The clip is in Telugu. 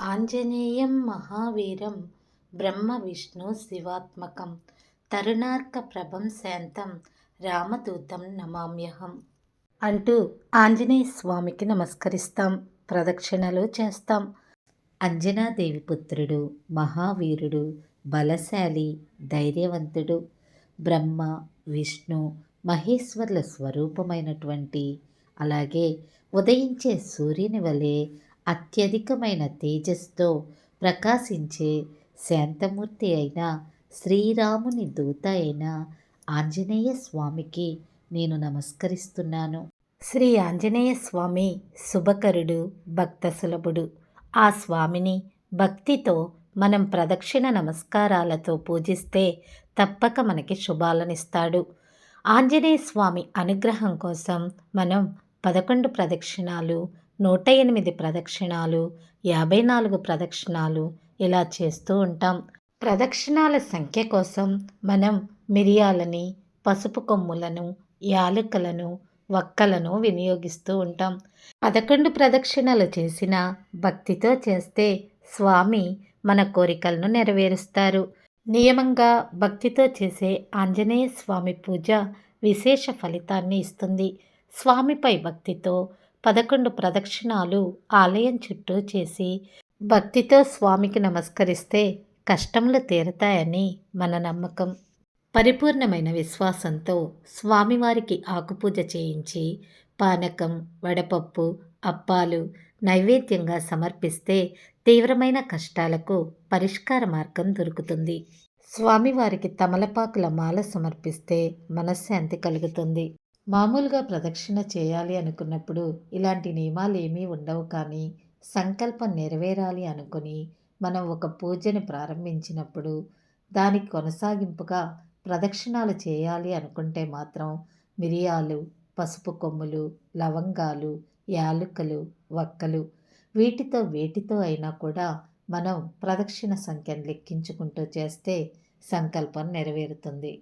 ఆంజనేయం మహావీరం బ్రహ్మ విష్ణు శివాత్మకం తరుణార్క ప్రభం శాంతం రామదూతం నమామ్యహం అంటూ ఆంజనేయ స్వామికి నమస్కరిస్తాం, ప్రదక్షిణలు చేస్తాం. అంజనాదేవి పుత్రుడు, మహావీరుడు, బలశాలి, ధైర్యవంతుడు, బ్రహ్మ విష్ణు మహేశ్వర్ల స్వరూపమైనటువంటి, అలాగే ఉదయించే సూర్యుని వలె అత్యధికమైన తేజస్తో ప్రకాశించే శాంతమూర్తి అయిన శ్రీరాముని దూత అయిన ఆంజనేయ స్వామికి నేను నమస్కరిస్తున్నాను. శ్రీ ఆంజనేయ స్వామి శుభకరుడు, భక్త సులభుడు. ఆ స్వామిని భక్తితో మనం ప్రదక్షిణ నమస్కారాలతో పూజిస్తే తప్పక మనకి శుభాలనిస్తాడు. ఆంజనేయ స్వామి అనుగ్రహం కోసం మనం 11 ప్రదక్షిణాలు, 108 ప్రదక్షిణాలు, 54 ప్రదక్షిణాలు ఇలా చేస్తూ ఉంటాం. ప్రదక్షిణాల సంఖ్య కోసం మనం మిరియాలని, పసుపు కొమ్ములను, యాలకులను, వక్కలను వినియోగిస్తూ ఉంటాం. 11 ప్రదక్షిణలు చేసిన భక్తితో చేస్తే స్వామి మన కోరికలను నెరవేరుస్తారు. నియమంగా భక్తితో చేసే ఆంజనేయ స్వామి పూజ విశేష ఫలితాన్ని ఇస్తుంది. స్వామిపై భక్తితో 11 ప్రదక్షిణాలు ఆలయం చుట్టూ చేసి భక్తితో స్వామికి నమస్కరిస్తే కష్టములు తీరతాయని మన నమ్మకం. పరిపూర్ణమైన విశ్వాసంతో స్వామివారికి ఆకుపూజ చేయించి పానకం, వడపప్పు, అప్పాలు నైవేద్యంగా సమర్పిస్తే తీవ్రమైన కష్టాలకు పరిష్కార మార్గం దొరుకుతుంది. స్వామివారికి తమలపాకుల మాల సమర్పిస్తే మనశ్శాంతి కలుగుతుంది. మామూలుగా ప్రదక్షిణ చేయాలి అనుకున్నప్పుడు ఇలాంటి నియమాలు ఏమీ ఉండవు. కానీ సంకల్పం నెరవేరాలి అనుకుని మనం ఒక పూజని ప్రారంభించినప్పుడు దానికి కొనసాగింపుగా ప్రదక్షిణాలు చేయాలి అనుకుంటే మాత్రం మిరియాలు, పసుపు కొమ్ములు, లవంగాలు, యాలకులు, వక్కలు వీటితో వేటితో అయినా కూడా మనం ప్రదక్షిణ సంఖ్యను లెక్కించుకుంటూ చేస్తే సంకల్పం నెరవేరుతుంది.